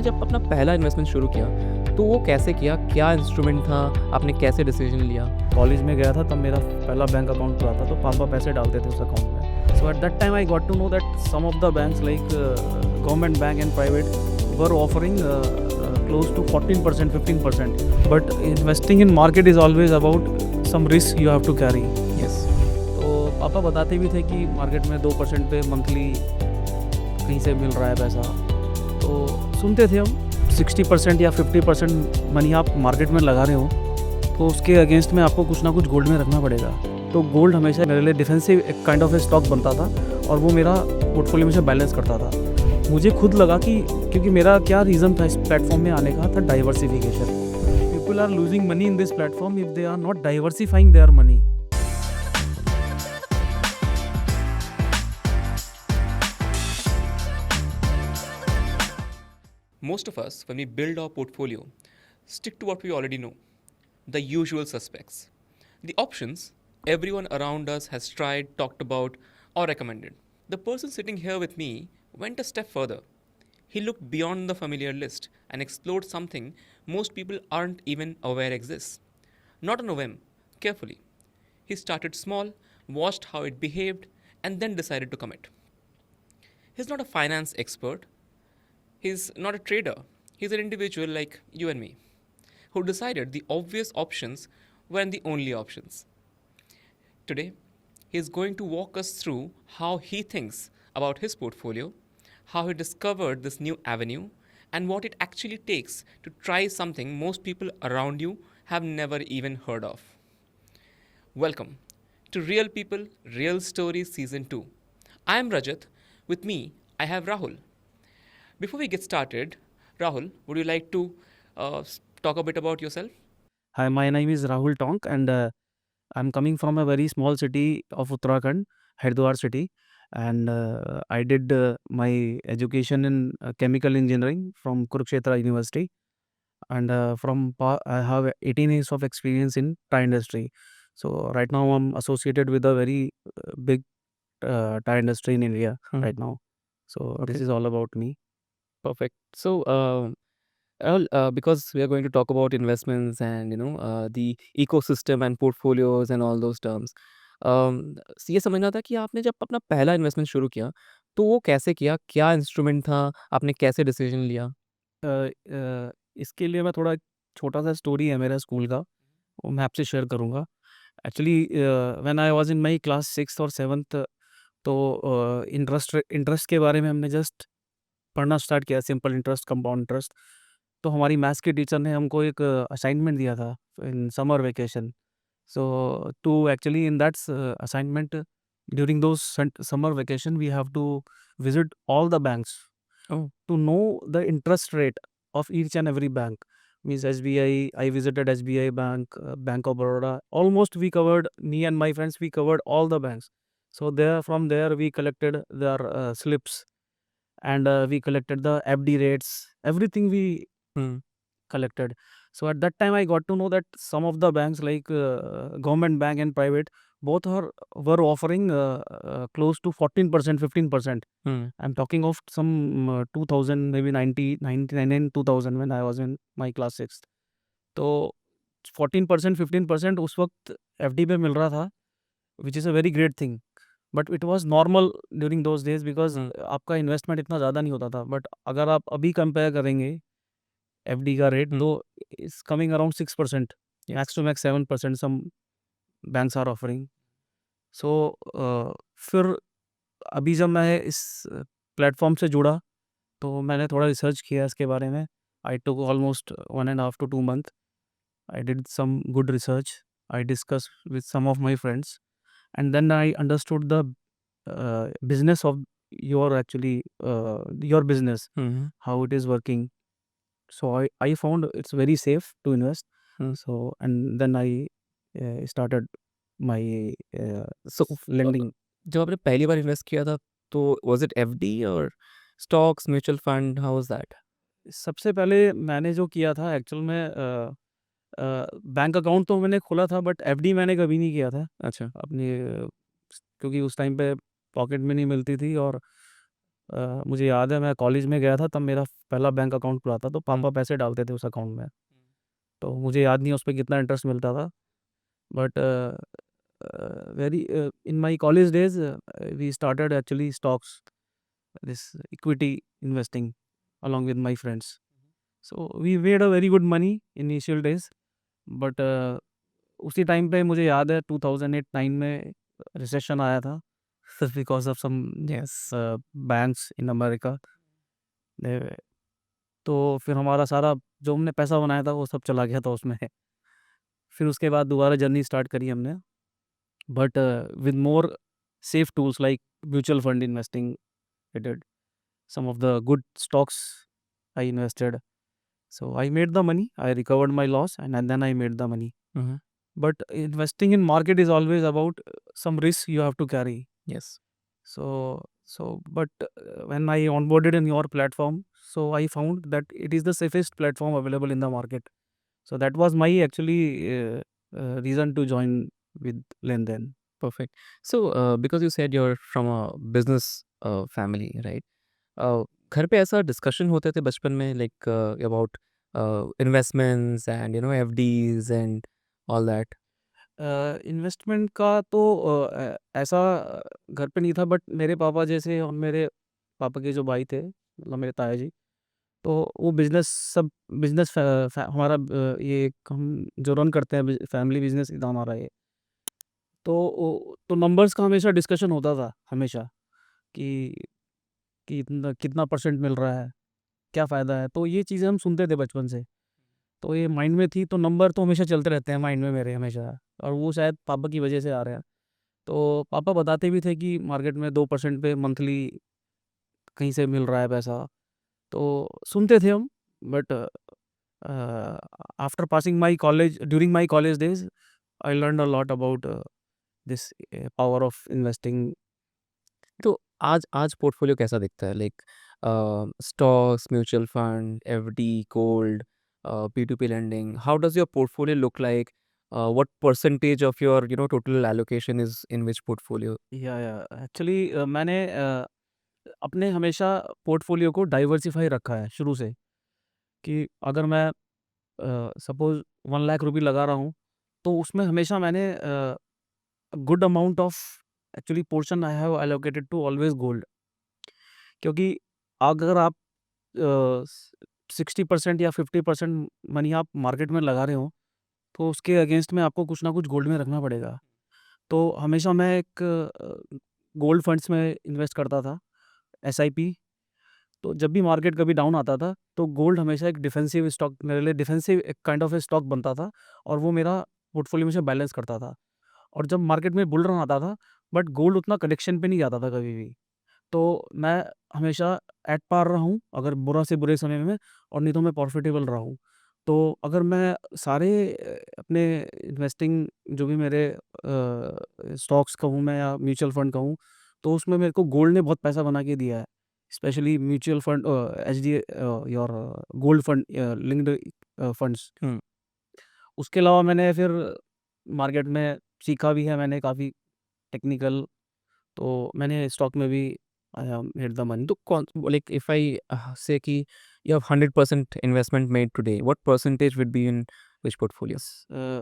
आपने जब अपना पहला इन्वेस्टमेंट शुरू किया, तो वो कैसे किया? क्या इंस्ट्रूमेंट था? आपने कैसे डिसीजन लिया? कॉलेज में गया था तब मेरा पहला बैंक अकाउंट खुला था, तो पापा पैसे डालते थे उस अकाउंट में। So at that time I got to know that some of the banks like government bank and private were offering close to 14%, 15%. But investing in market is always about some risk you have to carry. Yes. तो पापा बताते भी थे कि market में 2% पे monthly कहीं से मिल रहा है पैसा, तो सुनते थे हम। 60% या 50% मनी आप मार्केट में लगा रहे हो, तो उसके अगेंस्ट में आपको कुछ ना कुछ गोल्ड में रखना पड़ेगा। तो गोल्ड हमेशा मेरे लिए डिफेंसिव एक काइंड ऑफ ए स्टॉक बनता था, और वो मेरा पोर्टफोलियो में से बैलेंस करता था। मुझे खुद लगा कि क्योंकि मेरा क्या रीज़न था इस प्लेटफॉर्म में आने का, था diversification. People are losing money in this platform if they are not diversifying their money. Most of us, when we build our portfolio, stick to what we already know, the usual suspects. The options everyone around us has tried, talked about, or recommended. The person sitting here with me went a step further. He looked beyond the familiar list and explored something most people aren't even aware exists. Not on a whim, carefully. He started small, watched how it behaved, and then decided to commit. He's not a finance expert, he's not a trader, he's an individual like you and me, who decided the obvious options weren't the only options. Today, he is going to walk us through how he thinks about his portfolio, how he discovered this new avenue, and what it actually takes to try something most people around you have never even heard of. Welcome to Real People, Real Stories Season 2. I am Rajat. With me, I have Rahul. Before we get started, Rahul, would you like to talk a bit about yourself? Hi, my name is Rahul Tonk, and I'm coming from a very small city of Uttarakhand, Haridwar city, and I did my education in chemical engineering from Kurukshetra University, and I have 18 years of experience in tire industry. So right now I'm associated with a very big tire industry in India right now. So this Okay. is all about me. Perfect. So, Rahul, because we are going to talk about investments and the ecosystem and portfolios and all those terms, ये समझना था कि आपने जब अपना पहला investment शुरू किया, तो वो कैसे किया? क्या इंस्ट्रूमेंट था? आपने कैसे डिसीजन लिया? इसके लिए मैं थोड़ा छोटा सा स्टोरी है मेरा स्कूल का, वो मैं आपसे शेयर करूँगा। Actually when I was in my class 6th और 7th, तो इंटरेस्ट के बारे में हमने जस्ट पढ़ना स्टार्ट किया, सिंपल इंटरेस्ट, कंपाउंड इंटरेस्ट। तो हमारी मैथ्स के टीचर ने हमको एक असाइनमेंट दिया था in summer vacation. So to actually in that assignment, during those summer vacation, we have to visit all the banks Oh, to know the interest rate of each and every bank. Means SBI, I visited SBI Bank, Bank of Baroda. Almost we covered, me and my friends, we covered all the banks. So there, from there, we collected their slips, and we collected the FD rates. Everything we hmm. collected. So at that time, I got to know that some of the banks, like government bank and private, both are were offering close to 14%, 15%. Hmm. I'm talking of some 2000, maybe 99 and 2000 when I was in my class 6th. तो 14%, 15% उस वक्त FD पे मिल रहा था, which is a very great thing. But it was normal during those days, because Hmm. आपका investment इतना ज़्यादा नहीं होता था। बट अगर आप अभी कंपेयर करेंगे एफडी का रेट, Hmm. तो it's coming around 6%, max to max 7% some banks are offering. So फिर अभी जब मैं इस प्लेटफॉर्म से जुड़ा, तो मैंने थोड़ा रिसर्च किया इसके बारे में। आई took almost 1.5 to 2 month. I did some good research. I discussed with some of my friends, and then I understood the business of your business, Hmm. how it is working. So I found it's very safe to invest. Hmm. So and then I started my So, lending. जब आपने पहली बार invest किया था, तो was it FD और stocks, mutual fund, how was that? सबसे पहले मैंने जो किया था एक्चुअल में, बैंक अकाउंट तो मैंने खोला था, बट एफडी मैंने कभी नहीं किया था अच्छा। अपनी, क्योंकि उस टाइम पे पॉकेट मनी मिलती थी, और मुझे याद है मैं कॉलेज में गया था तब मेरा पहला बैंक अकाउंट खुला था तो पापा पैसे डालते थे उस अकाउंट में। तो मुझे याद नहीं है उस पे कितना इंटरेस्ट मिलता था but very in my college days we started actually stocks this equity investing along with my friends. So we made a very good money initial days, but उसी टाइम पे मुझे याद है 2008-9 में रिसेशन आया था because of some Yes. Banks in America. तो फिर हमारा सारा जो हमने पैसा बनाया था वो सब चला गया था उसमें। फिर उसके बाद दोबारा जर्नी स्टार्ट करी हमने but with more safe tools like mutual fund investing I did some of the good stocks I invested. So I made the money, I recovered my loss, and then I made the money. Mm-hmm. But investing in market is always about some risk you have to carry. Yes. But when I onboarded in your platform, so I found that it is the safest platform available in the market. So that was my actually reason to join with Lenden. Perfect. So, because you said you're from a business family, right? घर पे ऐसा discussion होते थे बचपन में like about investments and FDs and all that. Investment का तो ऐसा घर पे नहीं था बट मेरे पापा जैसे और मेरे पापा के जो भाई थे मतलब मेरे ताया जी तो वो बिजनेस सब बिजनेस हमारा ये हम जो रन करते हैं फैमिली बिजनेस इधर हमारा ये तो नंबर्स का हमेशा डिस्कशन होता था हमेशा कि इतना कितना परसेंट मिल रहा है क्या फ़ायदा है तो ये चीज़ें हम सुनते थे बचपन से। तो ये माइंड में थी तो नंबर तो हमेशा चलते रहते हैं माइंड में मेरे हमेशा और वो शायद पापा की वजह से आ रहे हैं। तो पापा बताते भी थे कि मार्केट में 2% पे मंथली कहीं से मिल रहा है पैसा, तो सुनते थे हम but after passing my college during my college days I learned a lot about this power of investing. तो आज पोर्टफोलियो कैसा दिखता है like stocks, mutual fund, FD, gold, P2P lending? How does your portfolio look like? What percentage of your total allocation is in which portfolio? या actually मैंने अपने हमेशा portfolio को डाइवर्सिफाई रखा है शुरू से कि अगर मैं सपोज़ 1 लाख रुपए लगा रहा हूँ, तो उसमें हमेशा मैंने good amount of actually portion I have allocated to always gold क्योंकि अगर आप 60% या 50% मनी आप मार्केट में लगा रहे हो, तो उसके अगेंस्ट में आपको कुछ ना कुछ गोल्ड में रखना पड़ेगा। तो हमेशा मैं एक गोल्ड फंड्स में इन्वेस्ट करता था, एसआईपी। तो जब भी मार्केट कभी डाउन आता था, तो गोल्ड हमेशा एक डिफेंसिव स्टॉक मेरे लिए डिफेंसिव एक काइंड ऑफ ए स्टॉक बनता था और वो मेरा पोर्टफोलियो में से बैलेंस करता था। और जब मार्केट में बुल रन आता था, बट गोल्ड उतना कलेक्शन पे नहीं जाता था कभी भी। तो मैं हमेशा एट पार रहा हूँ, अगर बुरा से बुरे समय में और नहीं तो मैं प्रॉफिटेबल रहा हूँ। तो अगर मैं सारे अपने इन्वेस्टिंग जो भी मेरे स्टॉक्स कहूँ मैं या म्यूचुअल फंड कहूँ, तो उसमें मेरे को गोल्ड ने बहुत पैसा बना के दिया है। Specially mutual fund HD your gold fund linked funds. Hmm. उसके अलावा मैंने फिर मार्केट में सीखा भी है मैंने काफ़ी टेक्निकल, तो मैंने स्टॉक में भी I have made the money. तो कौन like if I say कि you have 100% investment made today, what percentage would be in which portfolio?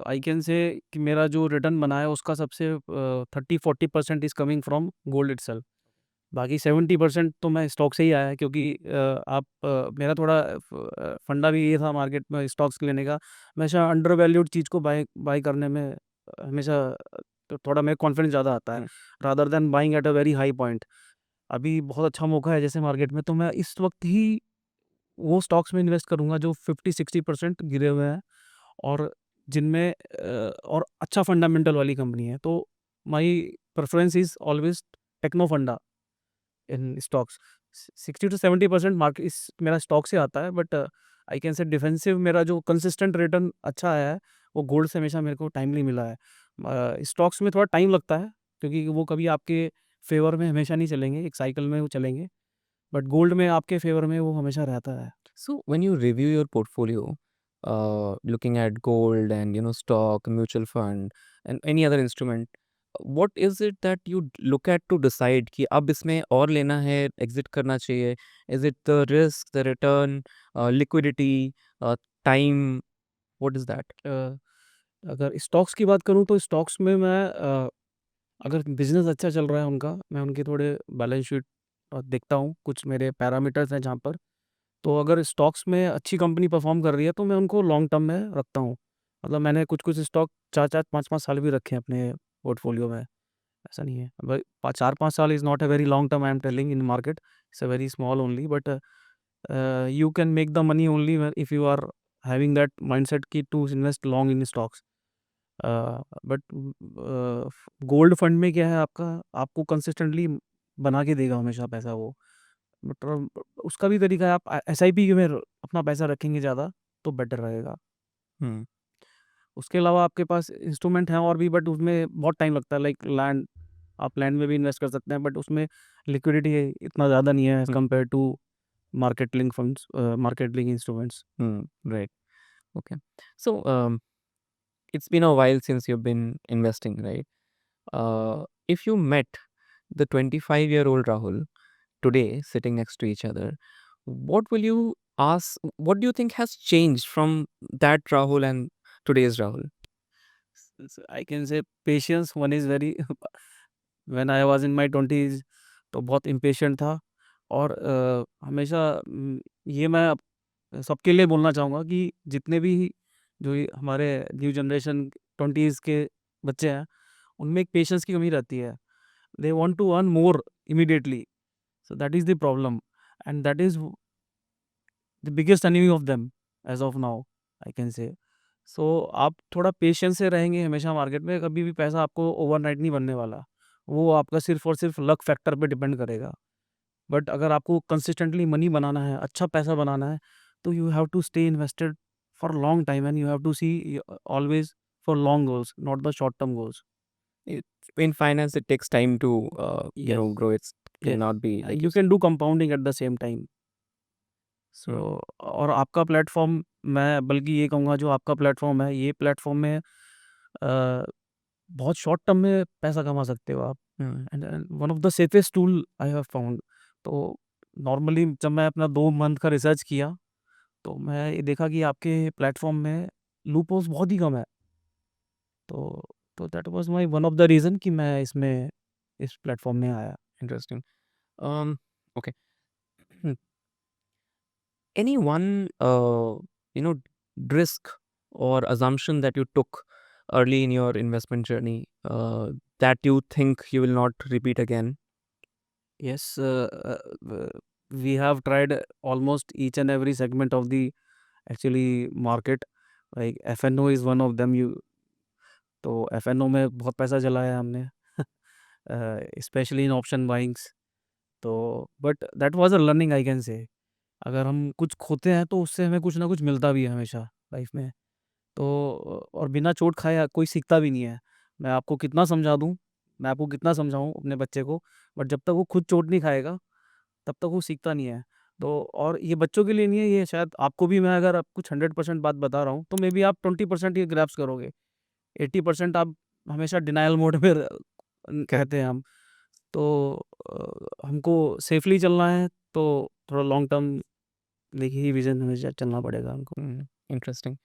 I can से कि मेरा जो रिटर्न बना है उसका सबसे 30-40% is coming from gold itself. बाकी 70% तो मैं स्टॉक से ही आया है क्योंकि मेरा थोड़ा फंडा भी ये था मार्केट में स्टॉक्स लेने का। हमेशा अंडर वैल्यूड चीज़ को बाय बाय करने में हमेशा तो थोड़ा मेरे कॉन्फिडेंस ज़्यादा आता है rather than buying at a very high point. अभी बहुत अच्छा मौका है जैसे मार्केट में, तो मैं इस वक्त ही वो स्टॉक्स में इन्वेस्ट करूँगा जो 50-60% गिरे हुए हैं और जिनमें और अच्छा फंडामेंटल वाली कंपनी है। तो my preference is always techno funda in stocks. 60-70% market इस मेरा स्टॉक से आता है बट आई कैन से डिफेंसिव मेरा जो कंसिस्टेंट रिटर्न अच्छा आया है वो गोल्ड से हमेशा मेरे को टाइमली मिला है। स्टॉक्स में थोड़ा टाइम लगता है क्योंकि वो कभी आपके फेवर में हमेशा नहीं चलेंगे, एक साइकिल में वो चलेंगे, बट गोल्ड में आपके फेवर में वो हमेशा रहता है। So when you review your portfolio, looking at gold and stock, mutual fund, and any other instrument, what is it that you look at to decide कि अब इसमें और लेना है, एग्जिट करना चाहिए? Is it the risk, the return, liquidity, time? What is that? अगर stocks की बात करूँ तो स्टॉक्स में मैं अगर बिजनेस अच्छा चल रहा है उनका, मैं उनके थोड़े बैलेंस शीट देखता हूँ, कुछ मेरे पैरामीटर्स हैं जहाँ पर। तो अगर स्टॉक्स में अच्छी कंपनी परफॉर्म कर रही है तो मैं उनको लॉन्ग टर्म में रखता हूँ। मतलब मैंने कुछ कुछ स्टॉक 4-4 5-5 साल भी रखे हैं अपने पोर्टफोलियो में। ऐसा नहीं है, भाई 4-5 साल is not a very long term, I am telling in market, it's a very small only, but you can make the money only if you are having that mindset ki to invest long in stocks. But gold fund में क्या है, आपका आपको consistently बना के देगा हमेशा पैसा वो। बट उसका भी तरीका है, आप एसआईपी में अपना पैसा रखेंगे ज़्यादा तो बेटर रहेगा। Hmm. उसके अलावा आपके पास इंस्ट्रूमेंट हैं और भी, बट उसमें बहुत टाइम लगता है, लाइक लैंड, आप लैंड में भी इन्वेस्ट कर सकते हैं, बट उसमें लिक्विडिटी इतना ज़्यादा नहीं है as compare to market link funds, market link instruments. Right. Okay. So, it's been a while since you've been investing, right? If you met the 25-year-old Rahul today sitting next to each other, what will you ask? What do you think has changed from that Rahul and today's Rahul? I can say patience one is very when I was in my 20s तो बहुत impatient था, और हमेशा ये मैं सबके लिए बोलना चाहूँगा कि जितने भी जो ये हमारे न्यू जनरेशन 20s के बच्चे हैं, उनमें एक पेशेंस की कमी रहती है। They want to earn more immediately, so that is the problem, and that is the biggest enemy of them as of now, I can say. So आप थोड़ा पेशेंस से रहेंगे हमेशा मार्केट में, कभी भी पैसा आपको ओवरनाइट नहीं बनने वाला, वो आपका सिर्फ और सिर्फ लक फैक्टर पे डिपेंड करेगा। बट अगर आपको कंसिस्टेंटली मनी बनाना है, अच्छा पैसा बनाना है, तो you have to stay invested for long time, and you have to see always for long goals, not the short term goals. It, in finance, it takes time to, Yes, grow. It yes. cannot be like You can do compounding at the same time. सो और आपका platform, मैं बल्कि ये कहूँगा जो आपका platform है, ये प्लेटफॉर्म में बहुत शॉर्ट टर्म में पैसा कमा सकते हो आप, and one of the safest tool I have found. तो नॉर्मली जब मैं अपना 2 मंथ का रिसर्च किया, तो मैं ये देखा कि आपके प्लेटफॉर्म में लूपहोल्स बहुत ही कम है। तो that was my one of the reason कि मैं इसमें इस प्लेटफॉर्म में आया। interesting. Okay. Any one, risk or assumption that you took early in your investment journey, that you think you will not repeat again? Yes, we have tried almost each and every segment of the actually market. Like FNO is one of them. तो FNO में बहुत पैसा चलाया हमने, specially in option buyings. तो but that was a learning, I can से। अगर हम कुछ खोते हैं तो उससे हमें कुछ ना कुछ मिलता भी है हमेशा लाइफ में। तो और बिना चोट खाए कोई सीखता भी नहीं है। मैं आपको कितना समझा दूँ, मैं आपको कितना समझाऊँ अपने बच्चे को, बट जब तक वो खुद चोट नहीं खाएगा, तब तक वो सीखता नहीं है। तो और ये बच्चों के लिए नहीं है, ये शायद आपको भी, मैं अगर आप कुछ 100% बात बता रहा हूँ, तो मे बी आप 20% ही ग्रैप्स करोगे, 80% आप हमेशा डिनायल मोड में कहते हैं हम। तो हमको सेफली चलना है, तो थोड़ा लॉन्ग टर्म देखिए ही विजन हमेशा चलना पड़ेगा हमको। Interesting.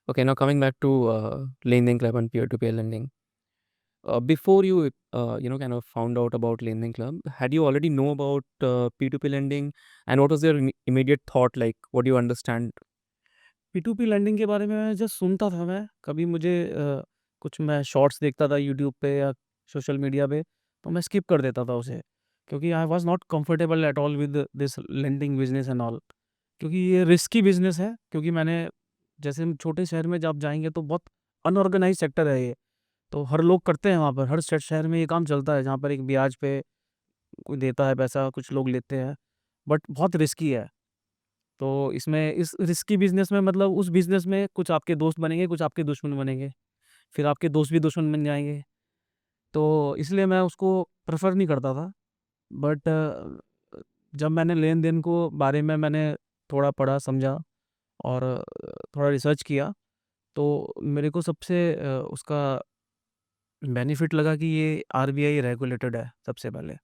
Okay, now coming back to Lending Club and peer-to-peer lending. Before you, kind of found out about Lending Club, had you already know about P2P lending? And what was your immediate thought? Like, what do you understand? P2P lending के बारे में मैं just सुनता था, मैं कभी मुझे कुछ मैं शॉर्ट्स देखता था यूट्यूब पे या सोशल मीडिया पे, तो मैं स्किप कर देता था उसे, क्योंकि I was not comfortable at all with this lending business and all, क्योंकि ये रिस्की बिजनेस है। क्योंकि मैंने, जैसे हम छोटे शहर में जब जाएंगे तो बहुत अनऑर्गेनाइज सेक्टर है ये, तो हर लोग करते हैं वहाँ पर, हर शहर में ये काम चलता है, जहाँ पर एक ब्याज पे कोई देता है पैसा, कुछ लोग लेते हैं, बट बहुत रिस्की है। तो इसमें इस रिस्की बिज़नेस में, मतलब उस बिज़नेस में कुछ आपके दोस्त बनेंगे, कुछ आपके दुश्मन बनेंगे, फिर आपके दोस्त भी दुश्मन बन जाएँगे। तो इसलिए मैं उसको प्रेफ़र नहीं करता था। बट जब मैंने लेन-देन को बारे में मैंने थोड़ा पढ़ा, समझा और थोड़ा रिसर्च किया, तो मेरे को सबसे उसका बेनिफिट लगा कि ये आरबीआई रेगुलेटेड है सबसे पहले,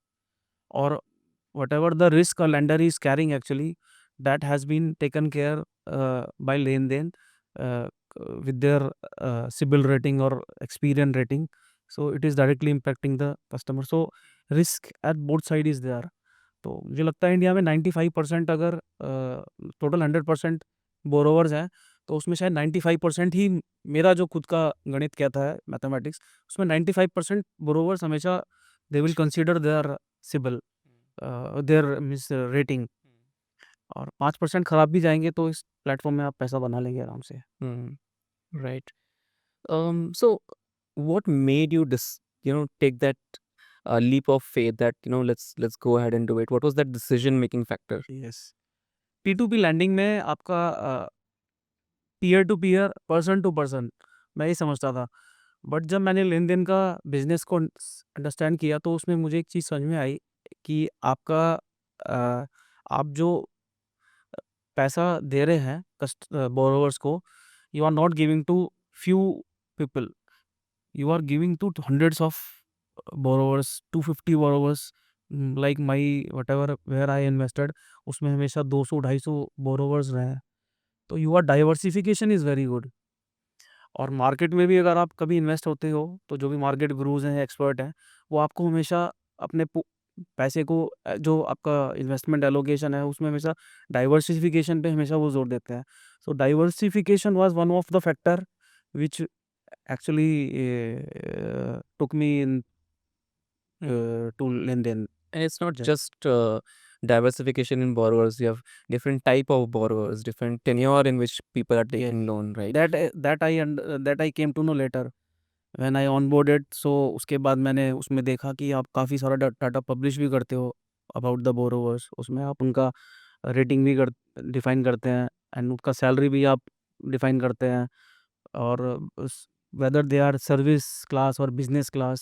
और whatever the risk a lender is carrying actually, that has been taken care by LenDen uh, with their CIBIL rating or Experian rating. So it is directly impacting the customer. So risk at both side is there. तो मुझे लगता है India में 95% अगर total 100% borrowers हैं, तो उसमें शायद 95% ही, मेरा जो खुद का गणित कहता है मैथमेटिक्स, उसमें 95% बोरोवर्स हमेशा they will consider their CIBIL, their means rating, और 5% खराब भी जाएंगे तो इस प्लेटफॉर्म में आप पैसा बना लेंगे आराम से। Right. So what made you take that leap of faith that let's go ahead and do it? What was that decision making factor? यस, P2P लैंडिंग में आपका peer to peer, person to person, मैं ये समझता था। But जब मैंने लेन देन का बिजनेस को अंडरस्टैंड किया, तो उसमें मुझे एक चीज़ समझ में आई कि आपका आप जो पैसा दे रहे हैं बोरोवर्स को, you are not giving to few people, you are giving to hundreds of borrowers, 250 borrowers, like my whatever where I invested, उसमें हमेशा 200-250 borrowers रहे हैं। तो your diversification is very good। और मार्केट में भी अगर आप कभी इन्वेस्ट होते हो, तो जो भी मार्केट गुरुज हैं, एक्सपर्ट हैं, वो आपको हमेशा अपने पैसे को जो आपका इन्वेस्टमेंट एलोकेशन है, उसमें हमेशा डाइवर्सिफिकेशन पे हमेशा वो जोर देते हैं। So diversification was one of the factor which actually took me in to LinkedIn. And it's not Yeah. just diversification in borrowers. You have different type of borrowers, different tenure in which people are taking loan, right? that I came to know later when I onboarded. So उसके बाद मैंने उसमें देखा कि आप काफ़ी सारा data publish भी करते हो अबाउट द बोरोवर्स। उसमें आप उनका रेटिंग भी डिफाइन करते हैं, एंड उनका सैलरी भी आप डिफाइन करते हैं, और whether they are service class or business class.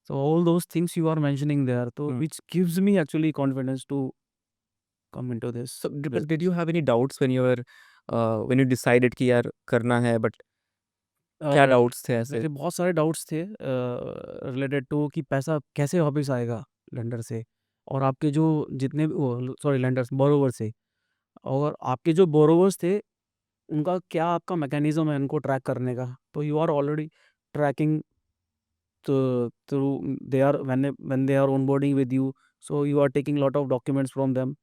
So all those things you are mentioning there, so which gives me actually confidence to come into this. So did you have any doubts when you decided कि यार करना है, but क्या doubts थे ऐसे? मेरे बहुत सारे डाउट्स थे रिलेटेड टू कि पैसा कैसे वापस आएगा लेंडर से, और आपके जो जितने सॉरी लेंडर्स बोरोवर से, और आपके जो बोरोवर्स थे उनका क्या आपका मैकेनिज्म है उनको ट्रैक करने का। तो you are already tracking through they are when they are onboarding with you, so you are taking lot of documents from them।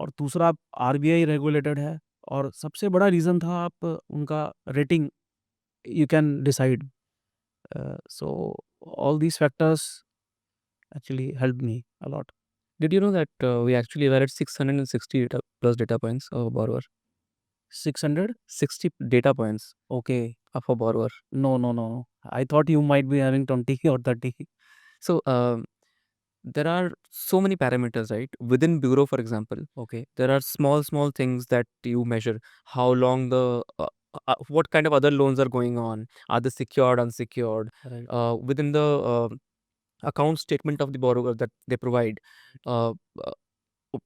और दूसरा, आप आरबीआई रेगुलेटेड है, और सबसे बड़ा रीज़न था आप उनका rating you can decide। So all these factors actually helped me a lot। Did you know that we actually were at 660 plus data points of borrower? 660 data points okay, of a borrower. no, I thought you might be having 20 or 30। So there are so many parameters, right? Within bureau, for example, okay, there are small things that you measure. How long what kind of other loans are going on? Are they secured, unsecured? right, Within the account statement of the borrower that they provide, uh, uh,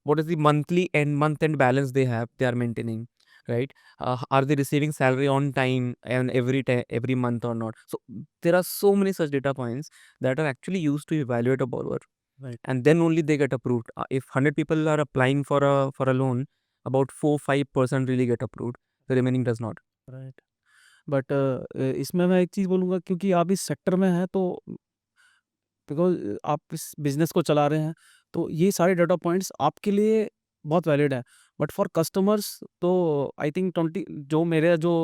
what is the monthly and month-end balance they are maintaining, right? Are they receiving salary on time and every month or not? So there are so many such data points that are actually used to evaluate a borrower, right, and then only they get approved. If 100 people are applying for a loan, about 4-5% really get approved. The remaining does not. right। But इसमें मैं एक चीज़ बोलूँगा, क्योंकि आप इस sector में हैं, तो बिकॉज आप इस बिजनेस को चला रहे हैं, तो ये सारे डाटा पॉइंट्स आपके लिए बहुत वैलिड है। बट फॉर कस्टमर्स तो आई थिंक 20 जो मेरे जो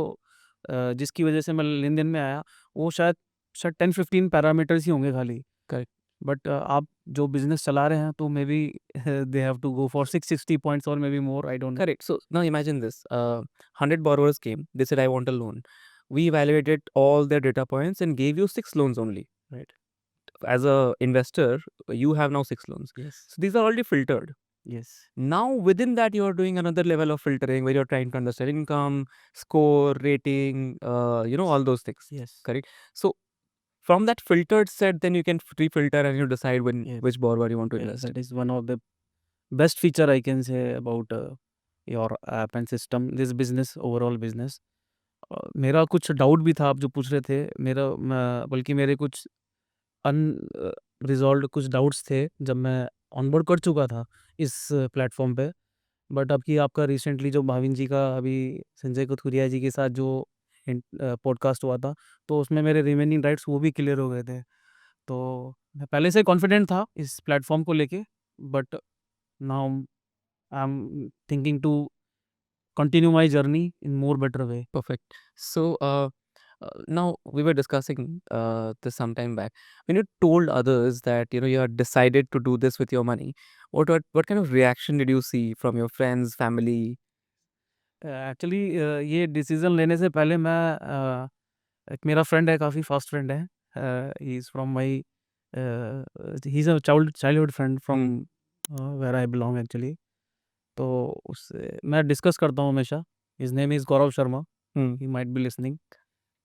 जिसकी वजह से मैं लेन देन में आया, वो शायद 10-15 पैरामीटर्स ही होंगे खाली। Correct. बट आप जो बिजनेस चला रहे हैं, तो maybe they have to go for 660 points और maybe more, I don't know. Correct. So now imagine this: 100 borrowers came. They said, "I want a loan." We evaluated all their data points and gave you 6 loans only. Right. As a investor, you have now 6 loans. Yes, So these are already filtered. yes, Now within that, you are doing another level of filtering where you're trying to understand income, score, rating, all those things. yes, Correct. So from that filtered set, then you can pre-filter and you decide yes, which borrower you want to yes, invest that in. is one of the best feature I can say about your app and system, this business, overall business। मेरा कुछ doubt भी था, आप जो पूछ रहे थे, बल्कि मेरे कुछ अनरिजॉल्व्ड कुछ डाउट्स थे जब मैं ऑनबोर्ड कर चुका था इस प्लेटफॉर्म पे। बट अब कि आपका रिसेंटली जो भाविन जी का अभी संजय कथुरिया जी के साथ जो पॉडकास्ट हुआ था, तो उसमें मेरे रिमेनिंग राइट्स वो भी क्लियर हो गए थे। तो मैं पहले से कॉन्फिडेंट था इस प्लेटफॉर्म को लेके, but now I am thinking to continue my journey in more better way. Perfect. So, now we were discussing this some time back. When you told others that you had decided to do this with your money, what kind of reaction did you see from your friends, family? Actually ये decision लेने से पहले मैं एक मेरा friend है, काफ़ी fast friend है, he is from my he is a childhood friend from where I belong actually. तो उससे मैं डिस्कस करता हूँ हमेशा। His name is Gaurav Sharma, Hmm. He might be listening.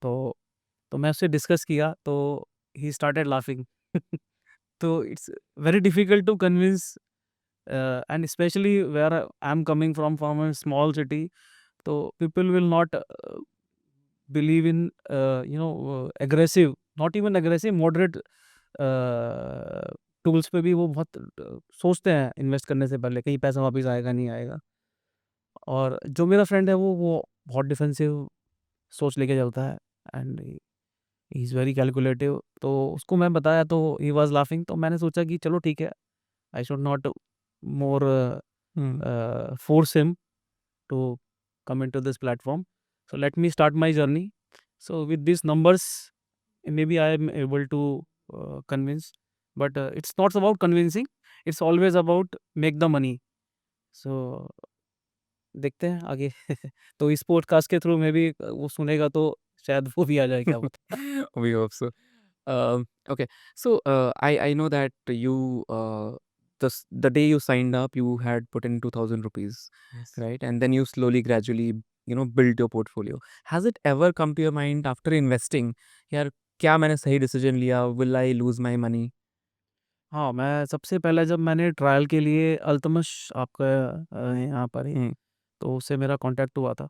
तो मैं उससे डिस्कस किया तो ही स्टार्टेड लाफिंग। तो it's very difficult to convince, and especially where I'm coming from a small city, so people will not believe in aggressive, not even aggressive, moderate tools पे भी वो बहुत सोचते हैं इन्वेस्ट करने से पहले, कहीं पैसा वापस आएगा नहीं आएगा। और जो मेरा फ्रेंड है वो बहुत डिफेंसिव सोच लेके चलता है, and he is very calculative. तो उसको मैं बताया तो ही वाज लाफिंग। तो मैंने सोचा कि चलो ठीक है, I should not more Hmm. force him to come into this platform. So let me start my journey. So with these numbers, maybe I am able to convince. But it's not about convincing. It's always about make the money. So देखते हैं आगे। तो इस podcast के through में भी वो सुनेगा तो शायद वो भी आ जाए, क्या पता। We hope so. Okay, so I know that you the day you signed up, you had put in 2,000 rupees, Yes. right? And then you slowly, gradually, build your portfolio. Has it ever come to your mind after investing, यार क्या मैंने सही decision लिया? Will I lose my money? हाँ, मैं सबसे पहले जब मैंने ट्रायल के लिए अल्तमश आपका यहाँ पर ही, Hmm. तो उससे मेरा कॉन्टैक्ट हुआ था।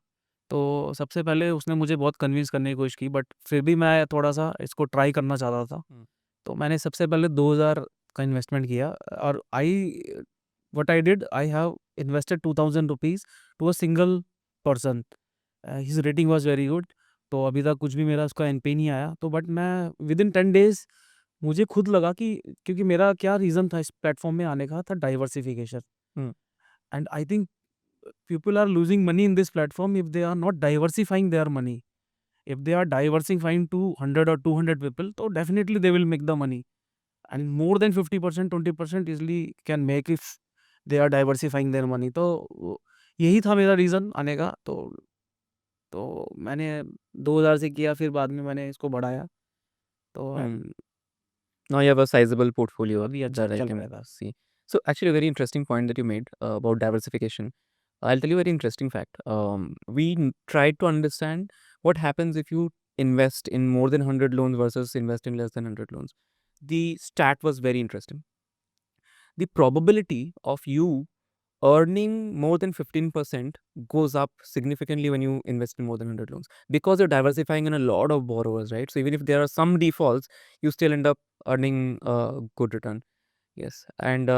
तो सबसे पहले उसने मुझे बहुत कन्विंस करने की कोशिश की, बट फिर भी मैं थोड़ा-सा इसको ट्राई करना चाहता था। Hmm. तो मैंने सबसे पहले 2000 का इन्वेस्टमेंट किया, और what I did, I have invested 2000 rupees to a single person. His rating was very good. तो अभी तक कुछ भी मेरा उसका एनपी नहीं आया। तो बट मैं विदिन 10 डेज़ मुझे खुद लगा कि, क्योंकि मेरा क्या रीज़न था इस प्लेटफ़ॉर्म में आने का, था diversification. Hmm. And I think people are losing money in this platform if they are not diversifying their money. If they are diversifying to 100 or 200 people, so definitely they will make the money. And more than 50%, 20% easily can make if they are diversifying their money. तो यही था मेरा reason आने का। तो मैंने 2000 से किया, फिर बाद में मैंने इसको बढ़ाया। तो Hmm. Now you have a sizable portfolio अभी अच्छा that I चल can रहा था। see. So actually, a very interesting point that you made about diversification. I'll tell you a very interesting fact. We tried to understand what happens if you invest in more than 100 loans versus invest in less than 100 loans. The stat was very interesting. The probability of you earning more than 15% goes up significantly when you invest in more than 100 loans because you're diversifying in a lot of borrowers, right? So even if there are some defaults, you still end up earning a good return. Yes, and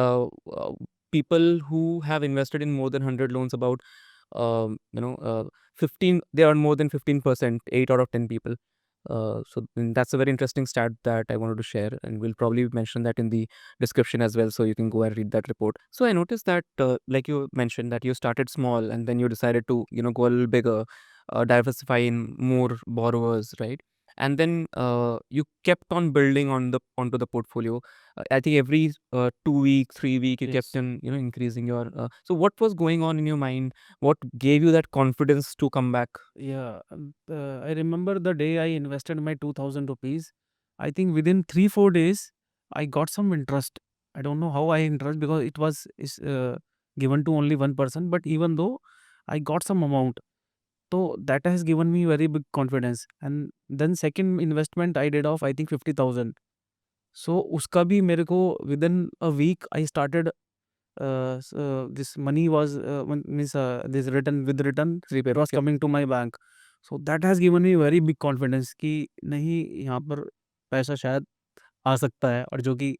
people who have invested in more than 100 loans, about 15, they earn more than 15%, 8 out of 10 people. So that's a very interesting stat that I wanted to share, and we'll probably mention that in the description as well, so you can go and read that report. So I noticed that, like you mentioned, that you started small and then you decided to, go a little bigger, diversify in more borrowers, right? And then you kept on building onto the portfolio. I think every 2 week, 3 week, you kept Yes. on increasing your. So what was going on in your mind? What gave you that confidence to come back? Yeah, I remember the day I invested my 2000 rupees. I think within 3-4 days, I got some interest. I don't know how I interest, because it was given to only one person. But even though I got some amount, so that has given me very big confidence. And then second investment I did of, I think, 50,000. So उसका भी मेरे को within a week I started this money was means this return, with return it was coming to my bank. So that has given me very big confidence कि नहीं, यहाँ पर पैसा शायद आ सकता है और जो कि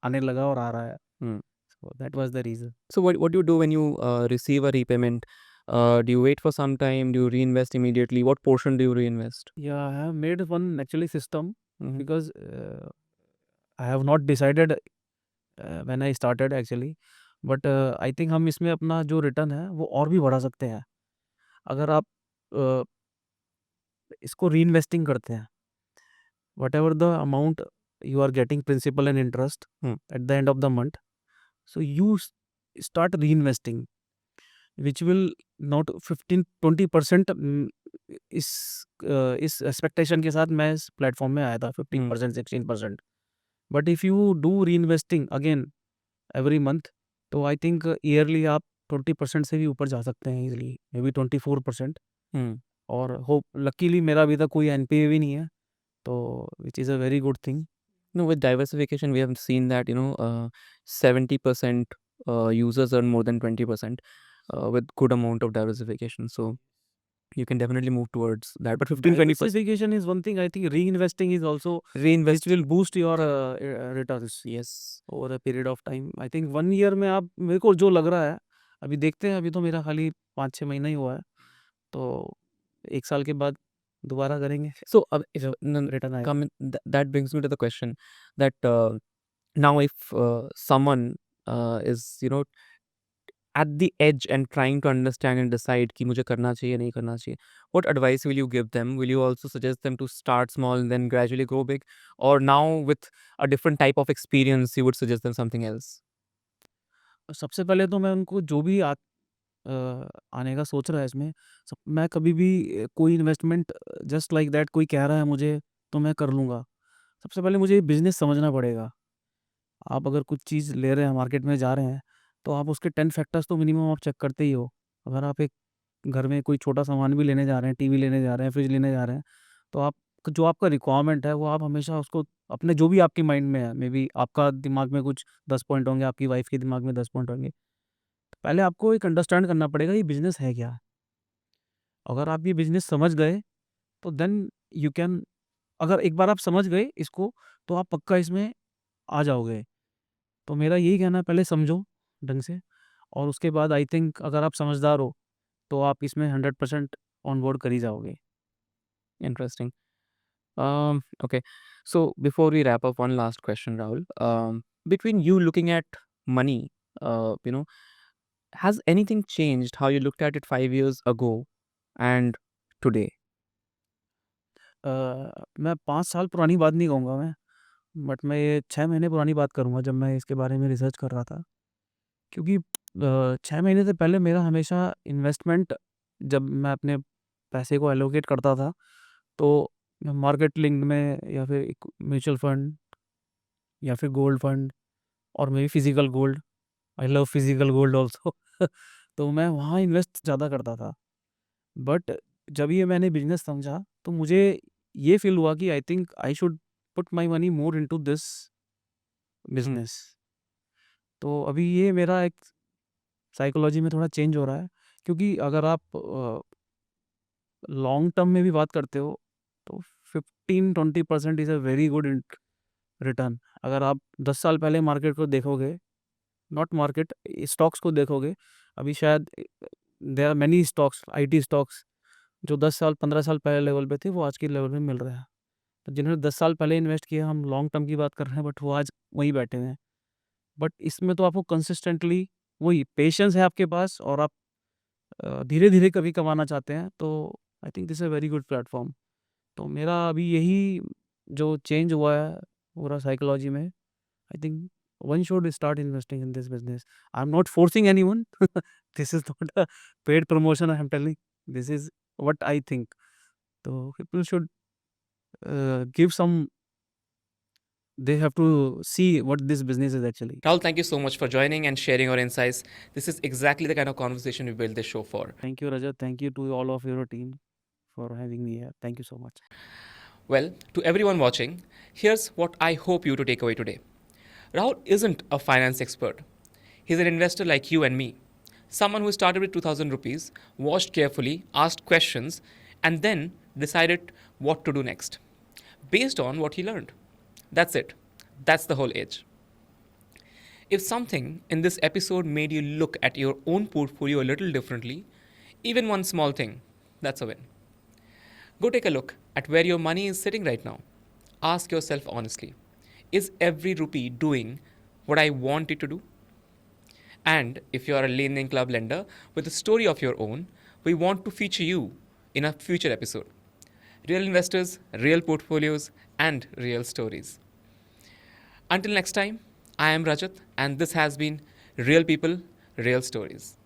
आने लगा और आ रहा है. Hmm. So that was the reason. So what do you do when you receive a repayment? Do you wait for some time? Do you reinvest immediately? What portion do you reinvest? Yeah, I have made one actually system Mhm. because I have not decided when I started actually, but I think हम इसमें अपना जो return है वो और भी बढ़ा सकते हैं. अगर आप uh, इसको रीइन्वेस्टिंग करते हैं, whatever the amount you are getting principal and interest Hmm. at the end of the month, so you start reinvesting, which will not 15-20% इस एक्सपेक्टेशन के साथ मैं इस प्लेटफॉर्म में आया था 15% 16%. बट इफ़ यू डू री इन्वेस्टिंग अगेन एवरी मंथ, तो आई थिंक ईयरली आप 20% से भी ऊपर जा सकते हैं इजीली, मे बी 24%. Hmm. और होप लकीली मेरा अभी तक कोई एनपीए भी नहीं है, तो which is a very good thing. No, with diversification, we have seen that 70% users earn more than 20% with good amount of diversification. So you can definitely move towards that. But 15-20% Diversification is one thing. I think reinvesting is also which reinvest. will boost your returns Yes. over a period of time. I think 1 year में आप, मेरे को जो लग रहा है, अभी देखते हैं, अभी तो मेरा खाली 5-6 महीना ही हुआ है, तो 1 साल के बाद दोबारा करेंगे, So रिटर्न आएगा. that brings me to the question that now if someone is at the edge and trying to understand and decide कि मुझे करना चाहिए नहीं करना चाहिए, what advice will you give them? Will you also suggest them to start small and then gradually grow big, or now with a different type of experience you would suggest them something else? सबसे पहले तो मैं उनको जो भी आने का सोच रहा है इसमें, मैं कभी भी कोई इन्वेस्टमेंट जस्ट लाइक दैट कोई कह रहा है मुझे तो मैं कर लूँगा. सबसे पहले मुझे बिजनेस समझना पड़ेगा. आप अगर कुछ चीज़ ले रहे हैं, मार्केट में जा रहे हैं, तो आप उसके 10 फैक्टर्स तो मिनिमम आप चेक करते ही हो. अगर आप एक घर में कोई छोटा सामान भी लेने जा रहे हैं, टीवी लेने जा रहे हैं, फ्रिज लेने जा रहे हैं, तो आप जो आपका रिक्वायरमेंट है वो आप हमेशा उसको अपने जो भी आपके माइंड में है, मे बी आपका दिमाग में कुछ 10 पॉइंट होंगे, आपकी वाइफ के दिमाग में 10 पॉइंट होंगे. पहले आपको एक अंडरस्टैंड करना पड़ेगा ये बिज़नेस है क्या? अगर आप ये बिज़नेस समझ गए, तो देन यू कैन, अगर एक बार आप समझ गए इसको, तो आप पक्का इसमें आ जाओगे. तो मेरा यही कहना है, पहले समझो ढंग से, और उसके बाद आई थिंक अगर आप समझदार हो, तो आप इसमें 100% ऑन बोर्ड कर ही जाओगे. Interesting. Okay. So before we wrap up, one last question, Rahul. Between you looking at money, has anything changed how you looked at it 5 years ago and today? मैं 5 साल पुरानी बात नहीं कहूँगा मैं, बट मैं ये 6 महीने पुरानी बात करूँगा जब मैं इसके बारे में रिसर्च कर रहा था. क्योंकि 6 महीने से पहले मेरा हमेशा इन्वेस्टमेंट, जब मैं अपने पैसे को एलोकेट करता था, तो मार्केट लिंक्ड में या फिर एक म्यूचुअल फंड या फिर गोल्ड फंड, और may be physical gold. I love physical gold also. तो मैं वहाँ इन्वेस्ट ज़्यादा करता था. बट जब ये मैंने बिजनेस समझा, तो मुझे ये फील हुआ कि I think I should put my money more into this business. तो अभी ये मेरा एक साइकोलॉजी में थोड़ा चेंज हो रहा है, क्योंकि अगर आप लॉन्ग टर्म में भी बात करते हो, तो 15-20% is a very good return. अगर आप 10 साल पहले मार्केट को देखोगे, नॉट मार्केट, स्टॉक्स को देखोगे, अभी शायद there are many stocks, IT stocks, जो 10 साल 15 साल पहले लेवल पे थे, वो आज के लेवल में मिल रहा है. तो जिन्होंने 10 साल पहले इन्वेस्ट किया, हम लॉन्ग टर्म की बात कर रहे हैं, बट वो आज वहीं बैठे हुए हैं. बट इसमें तो आपको कंसिस्टेंटली वही पेशेंस है आपके पास, और आप धीरे-धीरे कभी कमाना चाहते हैं, तो I think this is a very good platform. तो मेरा अभी यही जो चेंज हुआ है पूरा साइकोलॉजी में, I think one should start investing in this business. I'm not forcing anyone. This is not a paid promotion I am telling. This is what I think. So people should give some. They have to see what this business is actually. Rahul, thank you so much for joining and sharing your insights. This is exactly the kind of conversation we built this show for. Thank you, Rajat. Thank you to all of your team for having me here. Thank you so much. Well, to everyone watching, here's what I hope you to take away today. Rahul isn't a finance expert. He's an investor like you and me. Someone who started with 2000 rupees, watched carefully, asked questions, and then decided what to do next based on what he learned. That's it. That's the whole edge. If something in this episode made you look at your own portfolio a little differently, even one small thing, that's a win. Go take a look at where your money is sitting right now. Ask yourself honestly, is every rupee doing what I want it to do? And if you are a Lending Club lender with a story of your own, we want to feature you in a future episode. Real investors, real portfolios, and real stories. Until next time, I am Rajat, and this has been Real People, Real Stories.